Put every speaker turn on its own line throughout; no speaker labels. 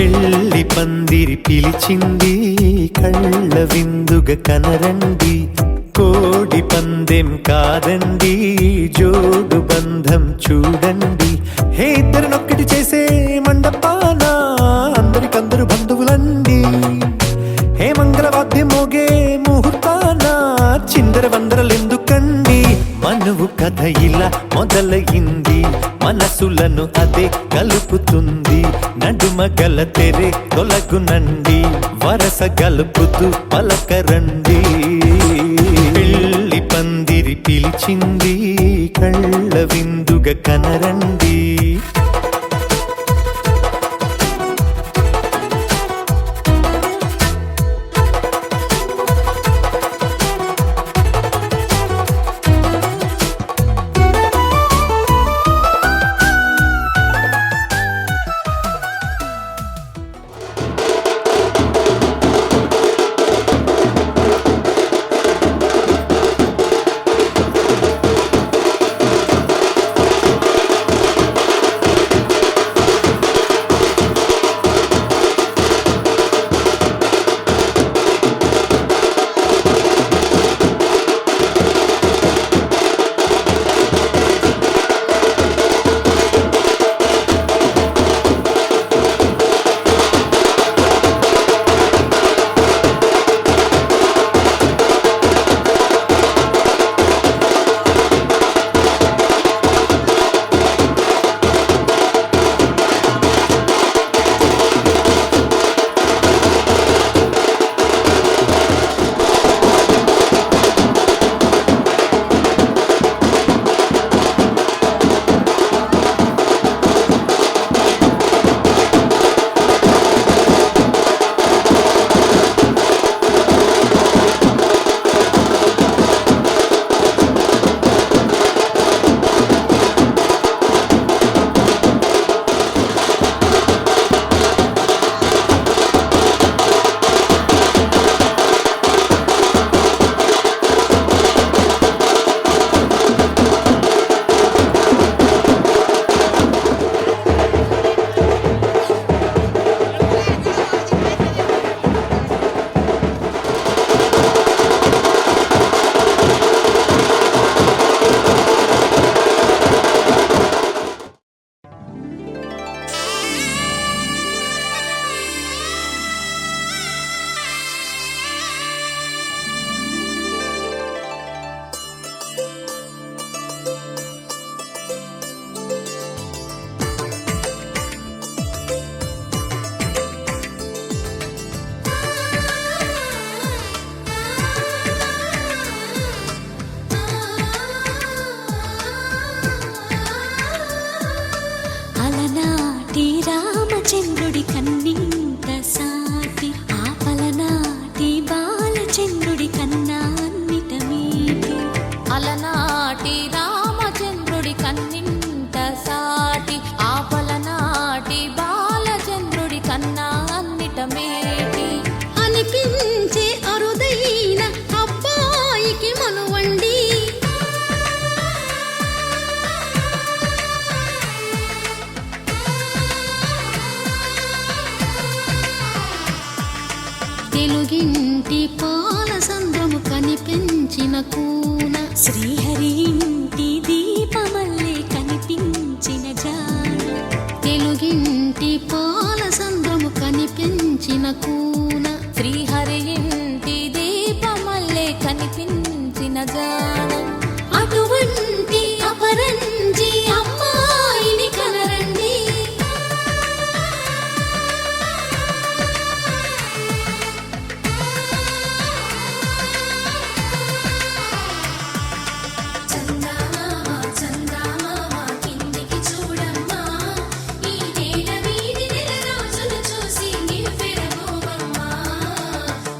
పెళ్లి పందిరి పిలిచింది కళ్ళ విందుగా కనరండి, కోడి పందెం కాదండి జోడు బంధం చూడండి. హే ఇద్దరినొక్కటి చేసే మండపాన అందరికందరు బంధువులండి. హే మంగళవాద్యం మోగే ముహూర్తాన చిందర వందరలెందుకండి. మనువు కథ ఇలా మొదలయింది, మనసులను అదే కలుపుతుంది. నడుమ గల తెరే తొలగునండి, వరస గలుపుతూ పలకరండి. పెళ్లి పందిరి పిలిచింది కళ్ళ విందుగా కనరండి.
చంద్రుడి కన్నింత సాటి ఆపలనాటి బాలచంద్రుడి కన్నా అన్నిట మీటి. అలనాటి రామచంద్రుడి కన్నింత సాటి ఆపలనాటి బాలచంద్రుడి కన్నా అన్నిట మేటి. అనిపించే అరుదైన అబ్బాయికి మనువండి, తెలుగింటి పాలసంద్రము కనిపించిన కూన శ్రీహరి ఇంటి దీపమల్లే కనిపించిన జాడ. తెలుగింటి పాలసంద్రము కనిపించిన కూన శ్రీహరి ఇంటి దీపమల్లే కనిపించిన జాడ. అటువంటి అపరంజి అమ్మాయిని కనరండి.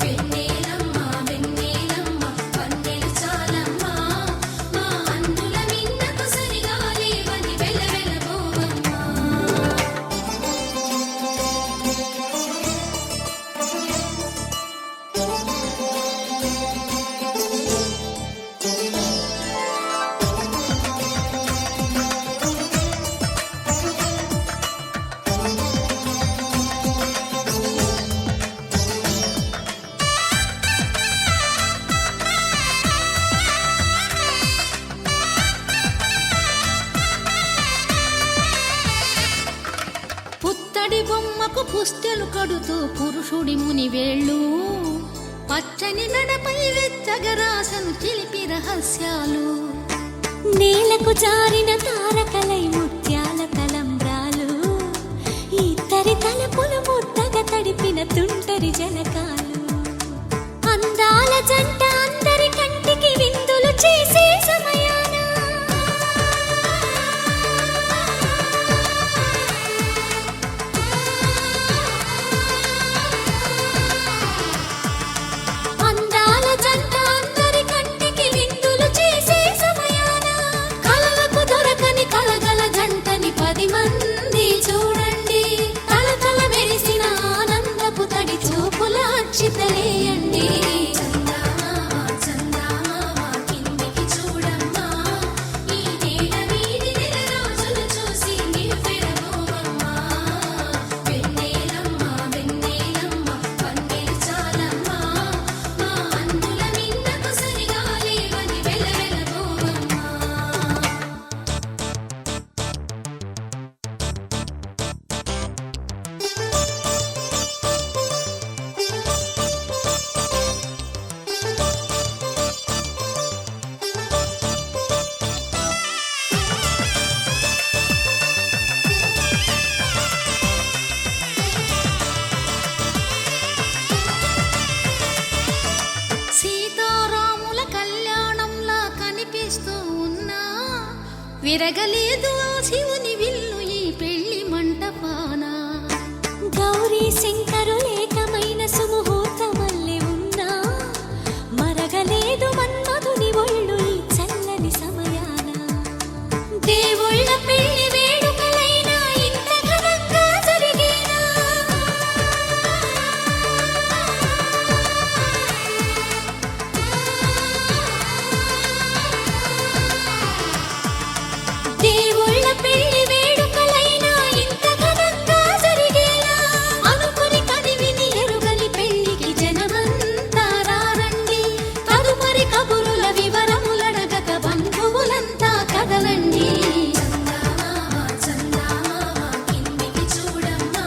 వెన్నెలమ్మ వెన్నెలమ్మ వన్నెలు చాలమ్మ.
పువ్వుకు పుస్తెలు కడుతూ పురుషుడి ముని వేళ్ళు పచ్చని నడపై వెచ్చగరాసను చిలిపి రహస్యాలు నేలకు జారిన తారకలై ముత్యాల తలంబ్రాలు ఇద్దరి తలపులు ముద్దగా తడిపిన తుంటరి జలకాలు అందాల జంట అందరి కంటికి విందులు చేసే సమయాన అందాల జంట అందరి కంటికి విందులు చేసే సమయాన కలలకు దొరకని కలగల జంటని 10 మంది చూడండి తలతల మెరిసిన ఆనందపు తడి చూపుల అక్షితలేయండి సీతారాముల కళ్యాణంలా కనిపిస్తూ ఉన్నా విరగలేదు ఆ శివుని విల్లు ఈ పెళ్లి మంటపాన గౌరీ శంకరులేకమైన సుముహూర్తమల్లె ఉన్నా మరగలేదు మన్మధుని ఒళ్ళు ఈ చల్లని సమయాన దేవుళ్ళ పెళ్లి వేడుకలైనా ఇంత ఘనంగా జరిగేనా దేవుళ్ళ పెళ్లి వేడుకలైనా ఇంత ఘనంగా జరిగేలా అనుకుని కదివిని ఎరుగని పెళ్లికి జనమంతా రారండి తదుపరి కబురుల వివరములడగక బంధువులంతా కదలండి కిందికి చూడమ్మా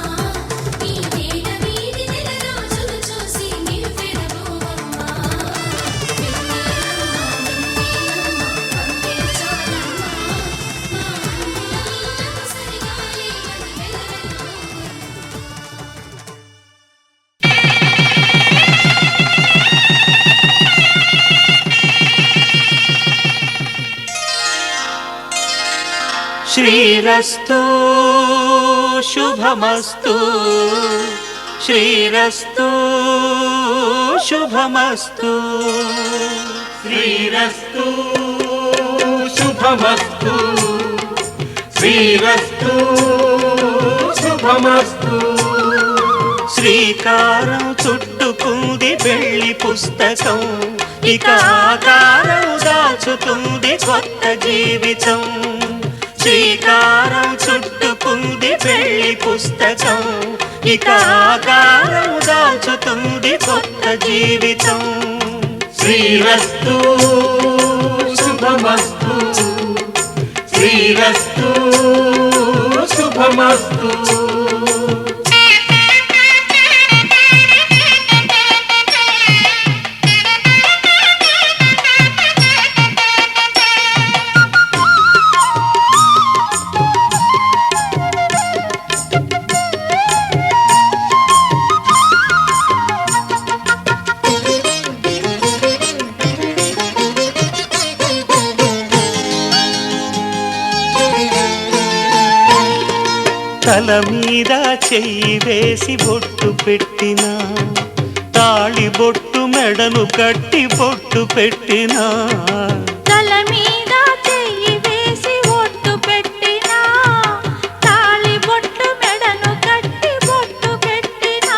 ఈ వేడ వీధి నెల రోజులు చూసి నివ్వెరబోవమ్మా
శ్రీరస్తు శుభమస్తు శ్రీరస్తు శుభమస్తు
శ్రీరస్తు శుభమస్తు శ్రీరస్తు శుభమస్తు
శ్రీకారం చుట్టుకుంది పెళ్లి పుస్తకం ఇక ఆకారం దాచుతుంది కొత్త జీవితం శ్రీకారం చుట్టుకుంది పెళ్లి పుస్తకం ఇక ఆకారం దాచుతుంది కొత్త జీవితం
శ్రీరస్తు శుభమస్తు శ్రీరస్తు శుభమస్తు
తల మీద చెయ్యి వేసి బొట్టు పెట్టినా తాళి బొట్టు మెడను కట్టి బొట్టు పెట్టినా
తల మీద చెయ్యి వేసి బొట్టు పెట్టినా తాళి బొట్టు మెడను కట్టి బొట్టు పెట్టినా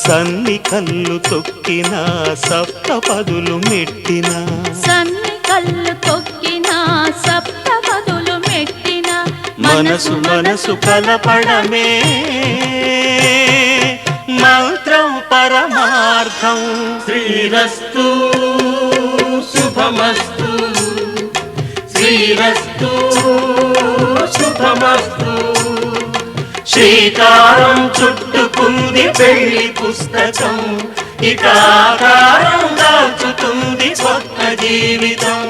సన్ని కళ్ళు తొక్కినా సప్త పదులు మెట్టినా
సన్ని కళ్ళు తొక్కినా సప్త పదులు మెట్టినా
మనసు మనసు కలపడమే మంత్రం పరమార్థం
శ్రీరస్తు శుభమస్తు శ్రీరస్తు శుభమస్తు
శ్రీకారం చుట్టుకుంది పెళ్లి పుస్తకం, ఇక ఆకారం దాచుతుంది కొత్త జీవితం.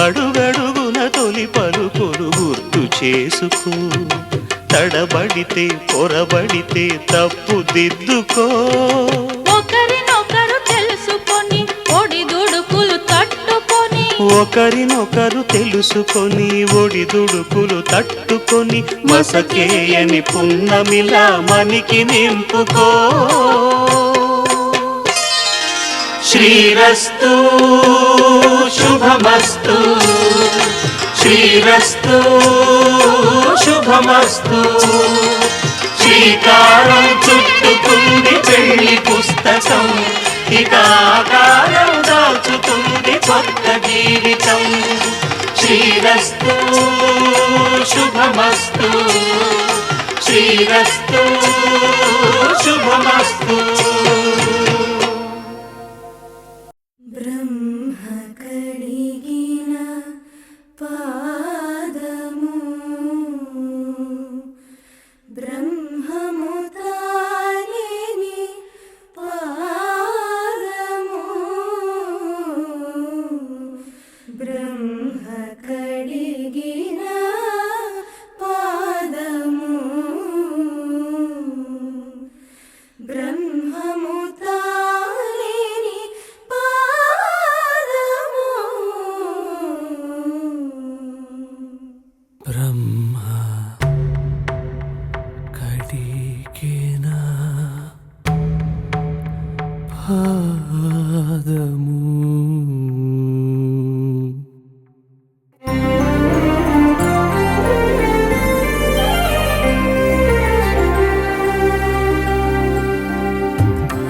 అడుగడుగున తొలి పలుకులు గుర్తు చేసుకో, తడబడితే పొరబడితే తప్పు దిద్దుకో.
ఒకరినొకరు తెలుసుకొని ఒడిదుడుకులు తట్టుకొని,
ఒకరినొకరు తెలుసుకొని ఒడిదుడుకులు తట్టుకొని, మసకేయని పున్నమిలా మనికి నింపుకో. శ్రీరస్తు శుభమస్తు, శ్రీరస్తు శుభమస్తు. శ్రీకారం చుట్టుకుంది పెళ్లి పుస్తకం, ఇక ఆకారం దాచుతుంది కొత్త జీవితం. శ్రీరస్తు శుభమస్తు, శ్రీరస్తు శుభమస్తు.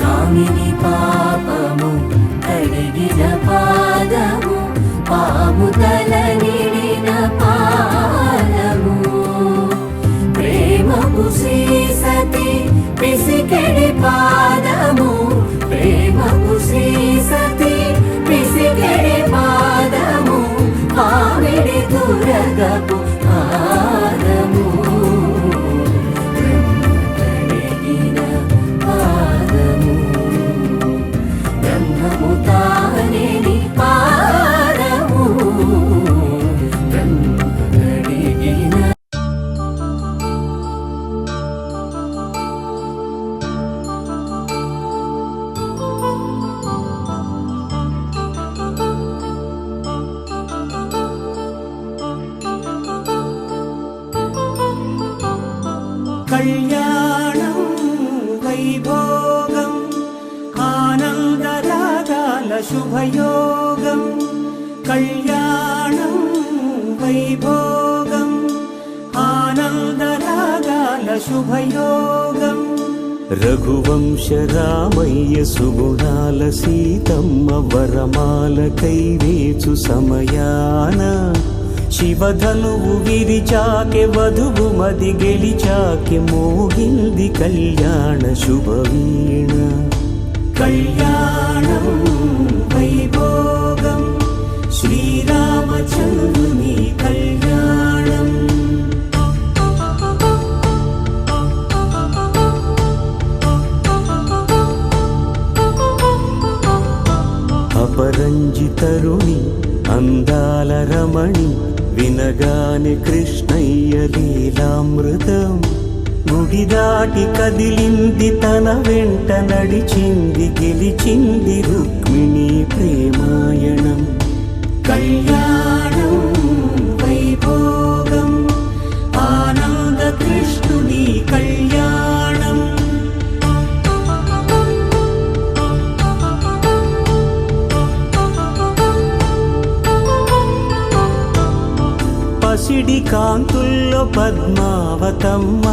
కామిని పాపము కడిగిన పాదము, పాము తల నిడిన పాదము, ప్రేమపు శ్రీసతి పిసికెడి పాదము, ప్రేమపు శ్రీసతి పిసికెడి పాదము, ఆవిడి దురగపు పాదము, కడిగిన పాదము, బ్రహ్మము తానేని పాదము, బ్రహ్మ కడిగిన.
కళ్యాణం వైభోగం ఆనందరాగాల శుభయోగం, కళ్యాణం వైభోగం ఆనందరాగాల శుభయోగం. రఘువంశ రామయ్య సుగుణాల సీతమ్మ వరమాల కైవేచు సమయాన, శివధనువు విరిచాకె వధువు మది గెలిచాకె మోగింది కళ్యాణ శుభవీణ. కళ్యాణం వైభోగం శ్రీరామచంద్రుని కళ్యాణం. అపరంజితరుణి అందాల రమణి, వినగానే కృష్ణయ్య లీలామృతం, గుడి దాటి కదిలింది తన వెంట నడిచింది గెలిచింది రుక్మిణి ప్రేమాయణం. కళ్యాణం వైభోగం ఆనంద కృష్ణుని కళ్యాణం. పద్మావతమ్మ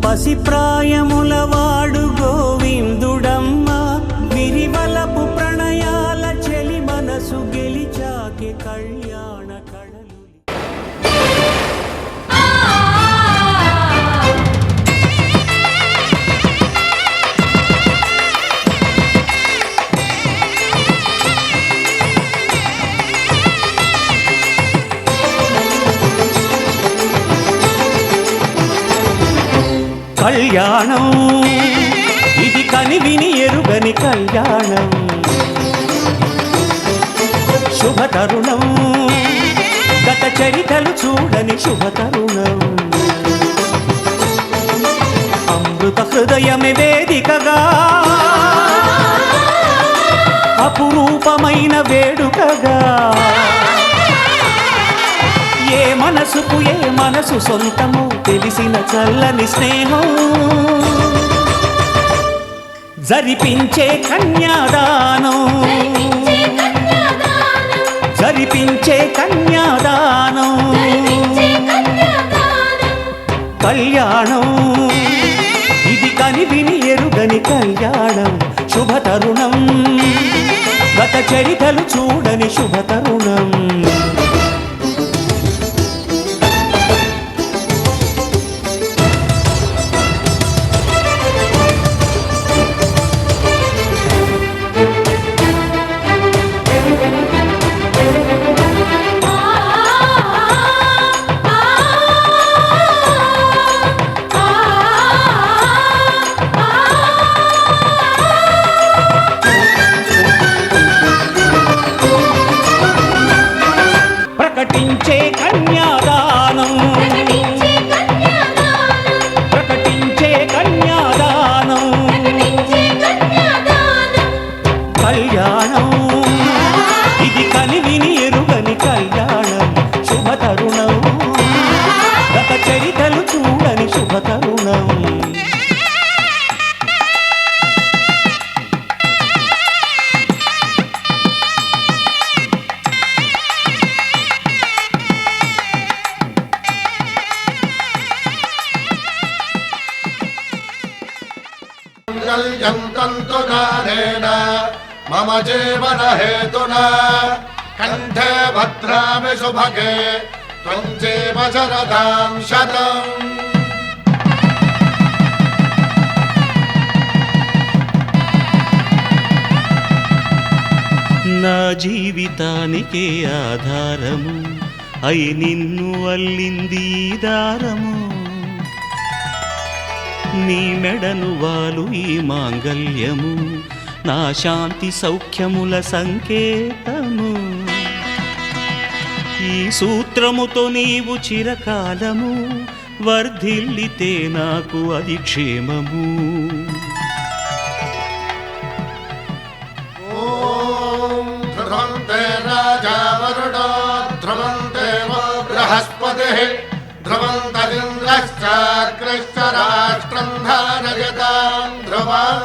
పసిప్రాయముల వాడు గోవిందుడమ్మ విరివలపు ప్రణయాల చెలి మనసు గెలిచాకే కళ్యాణ కళలు కళ్యాణం ఇది కనివిని ఎరుగని కళ్యాణం శుభతరుణం గత చరితలు చూడని శుభతరుణం అమృత హృదయమే వేదికగా అపురూపమైన వేడుకగా ఏ మనసుకు ఏ మనసు సొంతము తెలిసిన చల్లని స్నేహం జరిపించే కన్యాదానం జరిపించే కన్యాదానం కళ్యాణం ఇది కనివిని ఎరుగని కళ్యాణం శుభతరుణం గత చరితలు చూడని శుభతరుణం ప్రకటించే కన్యాదానం ప్రకటించే కన్యాదానం కళ్యాణం ఇది కనివిని ఎరుగని కళ్యాణం శుభతరుణం గత చరితలు చూడని శుభతరుణం
తంతునానేన మమ జీవన హేతునా కంఠే భద్రామి శుభగే త్వం జీవ శరదాం శతం
నా జీవితానికే ఆధారము అయి నిన్ను అల్లింది దారము నీ మెడను వాలు ఈ మాంగల్యము నా శాంతి సౌఖ్యముల సంకేతము ఈ సూత్రముతో నీవు చిరకాలము వర్ధిల్లితే నాకు అది క్షేమము
ధ్రువంతే రాజా వరుడో ధ్రువంతే బృహస్పతి ధ్రువంతరింద్రశ్చాగ్రశ్చ రాష్ట్రం ధారయతాం ధ్రువం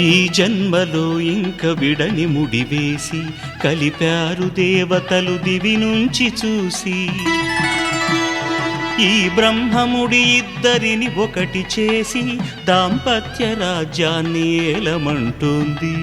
ఈ జన్మలో ఇంక విడని ముడివేసి కలిపారు దేవతలు దివి నుంచి చూసి ఈ బ్రహ్మముడి ఇద్దరిని ఒకటి చేసి దాంపత్య రాజ్యాన్ని ఏలమంటోంది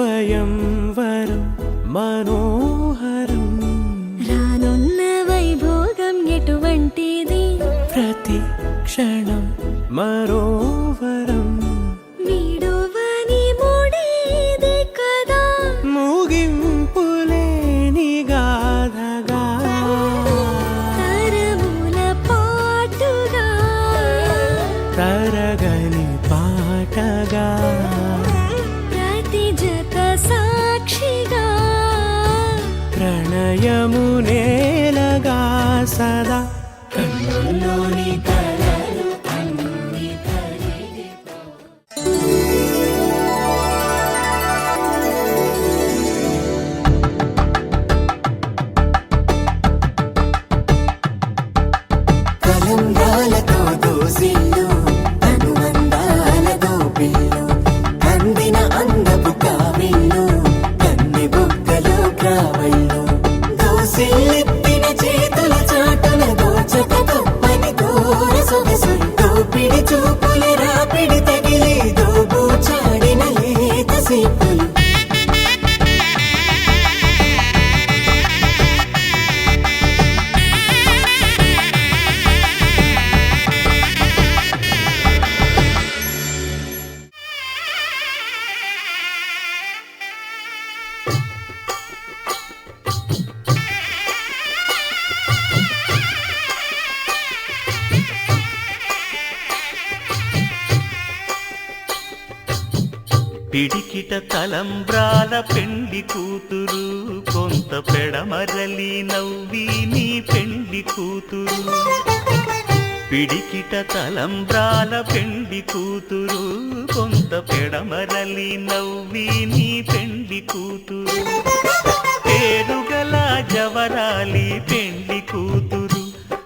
స్వయంవరం మనోహరం
రానున్న వైభోగం ఎటువంటిది
ప్రతి క్షణం మరోవరం
వీడువని ముడిది కదా
ముగింపులేని గాథగా సదా
కన్నుల్లోని కలలు అన్ని కరిగి కలంగాలతో దోసిల్లు అనువందాలతో పిల్లు కందిన అందపు కావిల్లు కన్ని బుక్కలు క్రావళ్ళు దోసిల్లెత్తిన చేతుల చాటున దోచక తప్పని దూర సొగసులు దోపిడి చూపుల రాపిడి తగిలి దోబూచాడిన లేత సీపులు
పిడికిట తలంబ్రాల పెండి కూతురు కొంత పెడమరలి నవ్వి నీ పెండి కూతురు పిడికిట తలంబ్రాల పెండి కూతురు కొంత పెడమరలి నవ్వి నీ పెండి కూతురు పేరుగల జవరాలి పెండి కూతురు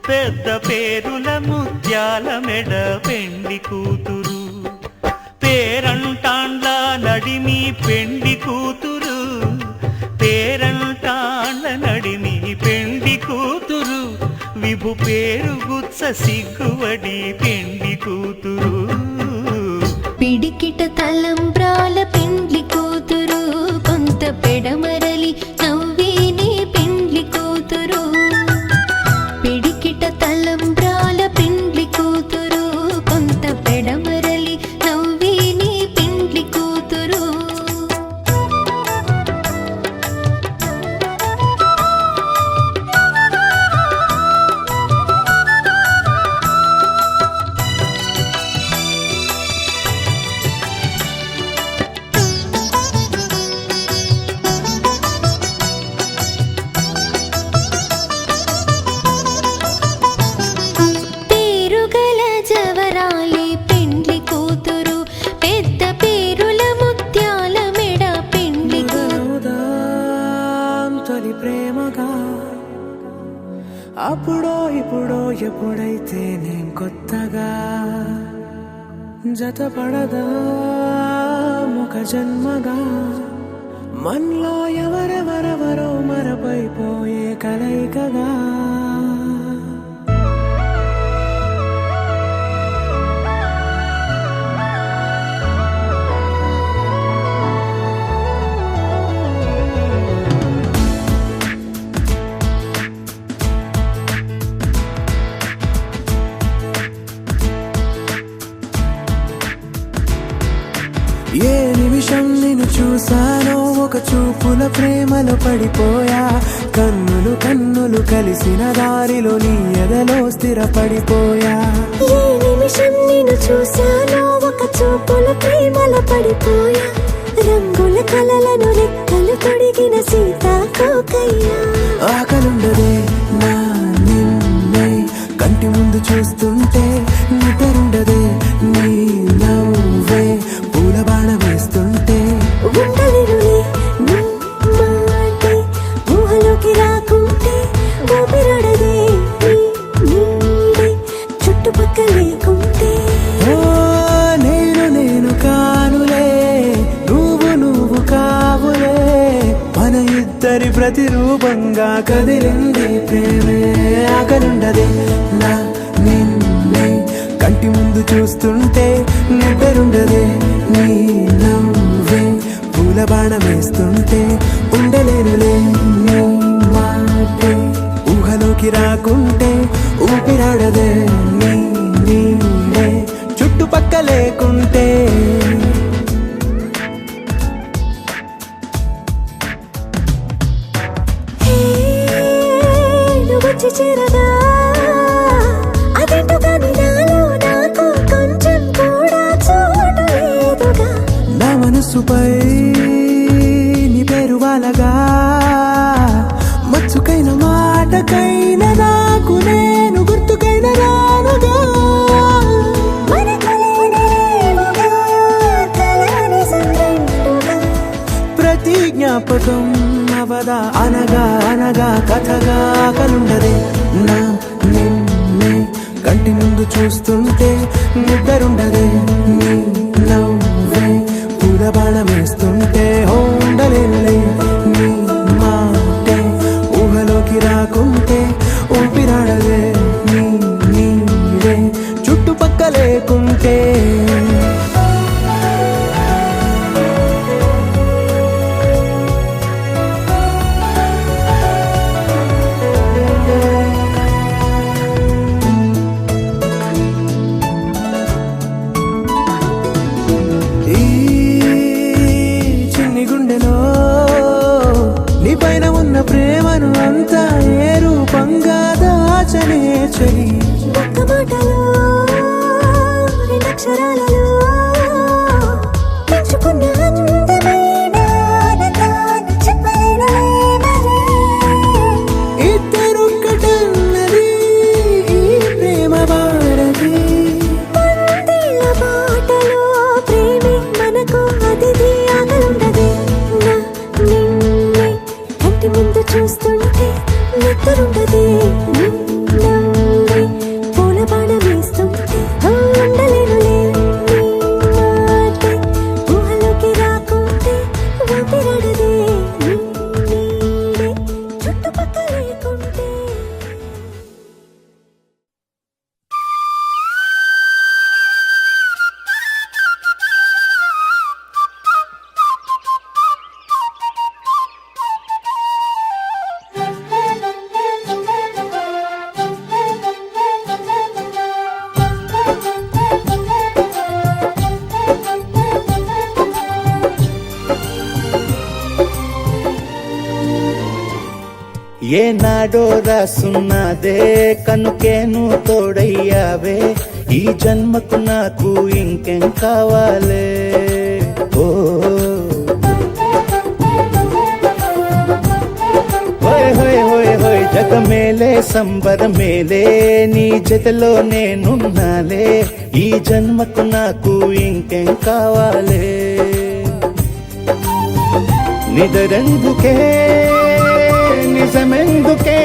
పెద్ద పేరుల ముత్యాల మెడ పెండి కూతురు పేరంటాండ్ల నడిమి పెండి కూతురు పేరంటాండ్ల నడిమి పెండి కూతురు విభు పేరు గుత్స సిగ్గువడి పెండి కూతురు
పిడికిట తలంబ్రాల పెండ్లి కూతురు కొంత పెడమరలి నవ్విని పెండ్లి కూతురు పిడికిట తలంబ్రాల పెండ్లి కూతురు కొంత పెడమరలి నవ్విని పెండ్లి కూతురు పేరుగల జవరాలి పెండ్లి కూతురు పెద్ద పేరుల ముత్యాల మెడ పెండ్లి
కలుదాం తొలి ప్రేమగా అప్పుడో ఇప్పుడో ఎప్పుడైతే నేను కొత్తగా జతపడదా ముఖ జన్మగా మనలో ఎవరెవరెవరో మరపైపోయే కలయికగా ఏ నిమిషం నిన్ను చూసానో ఒక చూపుల ప్రేమలో పడిపోయా కన్నులు కన్నులు కలిసిన దారిలో నీ ఎదలో స్థిరపడిపోయా
ఏ నిమిషం నిన్ను చూశానో ఒక చూపుల ప్రేమల పడిపోయా రంగుల కలలను రెక్కలు తొడిగిన సీతాకోకయ్యా
ఆకలుండదే నా నిన్నే కంటి ముందు చూస్తుంటే నిద్రుండదే నీ నవ్వే పూల బాణ వేస్తుంటే
ఉండలేనులే నీ మాటే ఊహలోకి రాకుంటే ఊపిరాడదే నీ నీడే చుట్టుపక్కల లేకుంటే
ఓ నేను కానులే నువ్వు కావులే మన ఇద్దరి ప్రతిరూపంగా కదిలింది ప్రేమే ఆకలుండదే నా నిన్నే కంటి ముందు చూస్తుంటే నిద్రుండదే నీ నవ్వే పూల బాణం వేస్తుంటే ఉండలేనులే నీ మాటే ఊహలోకి రాకుంటే ఊపిరాడదే నీ నీడే చుట్టుపక్క లేకుంటే
నువ్వు వచ్చి చేరగా అదేంటో కానీ నాలో నాకు కొంచెం కూడా చోటు లేదుగా
నా మనసుపై నీ పేరు వాలగా మచ్చుకైన మాటకైన నాకు
జ్ఞాపకం అవదా అనగా అనగా కథగా కలుండదే నా నిన్నే కంటి ముందు చూస్తుంటే నిద్రుండదే నీ నవ్వే పూలబాణమేస్తుంటే ఉండలేనులే నీ మాటే ఊహలోకి రాకుంటే ఊపిరాడదే నీ నీడే చుట్టుపక్క లేకుంటే ఈ చిన్ని గుండెలో నీ పైన ఉన్న ప్రేమను అంతా ఏ రూపంగా దాచనే చలి
ఒక్క మాటలో రెండక్షరాలలో పెంచుకున్న అందమైన ఆనందాన్ని చెప్పలేనులే మరి.
ఇద్దరొక్కటన్నది ఈ ప్రేమ వాడది
వందేళ్ల బాటలో ప్రేమే మనకు అతిథి ఆగలుండదే నా నిన్నే కంటి ముందు చూస్తుంటే నిద్రుండదే నీ నవ్వే పూలబాణం వేస్తుంటే ఉండలేనులే నీ మాటే ఊహలోకి రాకుంటే ఊపిరాడదే నీ నీడే చుట్టుపక్క లేకుంటే.
ఏనాడో రాసున్నదే కనుకేను తోడయ్యావే ఈ జన్మకు నాకు ఇంకేం కావాలే ఓ హోయ్ హోయ్ హోయ్ హోయ్ జగమేలే సంబరమేలే నీ జతలో నేనున్నాలే ఈ జన్మకు నాకు ఇంకేం కావాలే నిదరెందుకే నిజమెందుకే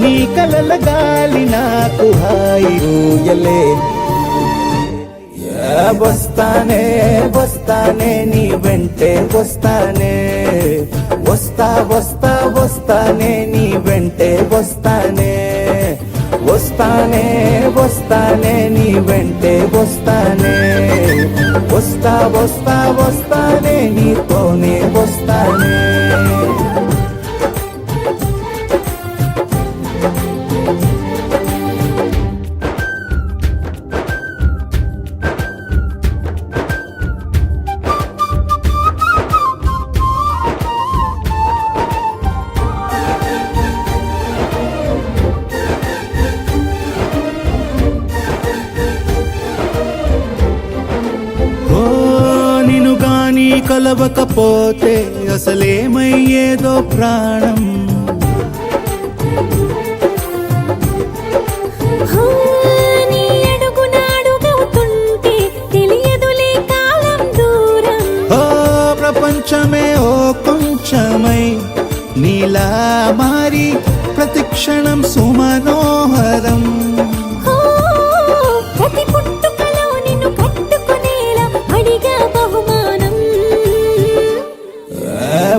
నీ కలల గాలి నాకు హాయి ఊయలే వస్తానే వస్తానే నీ వెంటే వస్తానే వస్తా వస్తా వస్తానే నీ వెంటే వస్తానే వస్తానే వస్తానే నీ వెంటే వస్తానే వస్తా వస్తా వస్తానే నీతోనే వస్తానే కలవకపోతే అసలేమయ్యేదో ప్రాణం
నీ అడుగున అడుగవుతుంటే తెలియదులే కాలం దూరం.
ఓ ప్రపంచమే ఓ కొంచెమై నీలా మారి ప్రతిక్షణం సుమనోహరం
ప్రతి పుట్టుకలో నిన్ను కట్టుకునేలా అడిగా బహుమానం.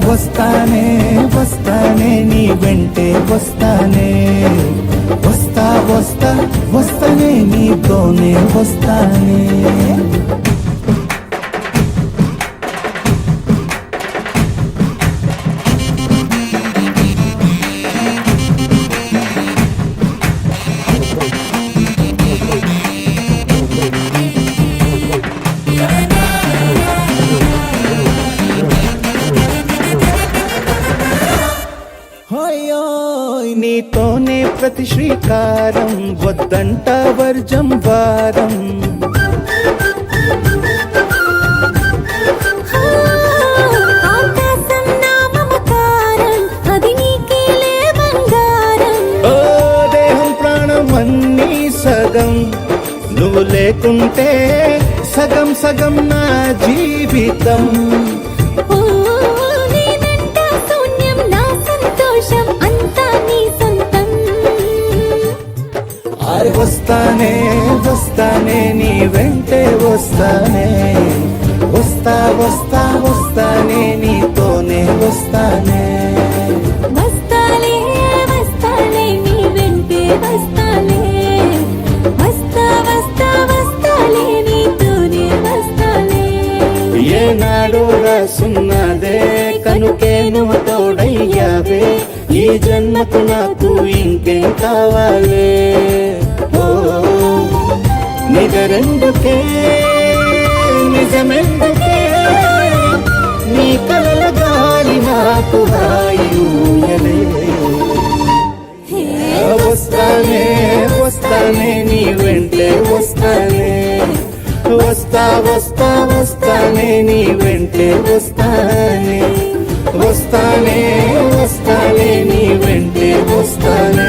వస్తానే వస్తానే నీ వెంటే వస్తానే వస్తా వస్తా వస్తానే నీతోనే వస్తానే నీతోనే ప్రతి శ్రీకారం వద్దంట వర్జం వారం
ఆకాశం నా మమకారం అది నీకేలే బంగారం.
ఓ దేహం ప్రాణం అన్నీ సగం నువ్వు లేకుంటే సగం సగం నా జీవితం.
వస్తానే వస్తానే నీ వెంటే వస్తానే వస్తా వస్తా వస్తానే నీతోనే వస్తానే
వస్తాలే వస్తాలే నీ వెంటే వస్తాలే వస్తా వస్తా వస్తాలే నీతోనే వస్తాలే
ఏనాడు రాసున్నదే కనుకే నువ్వు తోడయ్యావే ఈ జన్మకు నాకు ఇంకేం కావాలే ఓ నిజరెందుకే నిజమెందుకే నీ కలల గాలి నాకు హాయిలే వస్తానే వస్తానే నీ వెంటే వస్తానే వస్తా వస్తా వస్తానే నీ వెంటే వస్తానే వస్తానే వస్తానే నీ వెంటే వస్తానే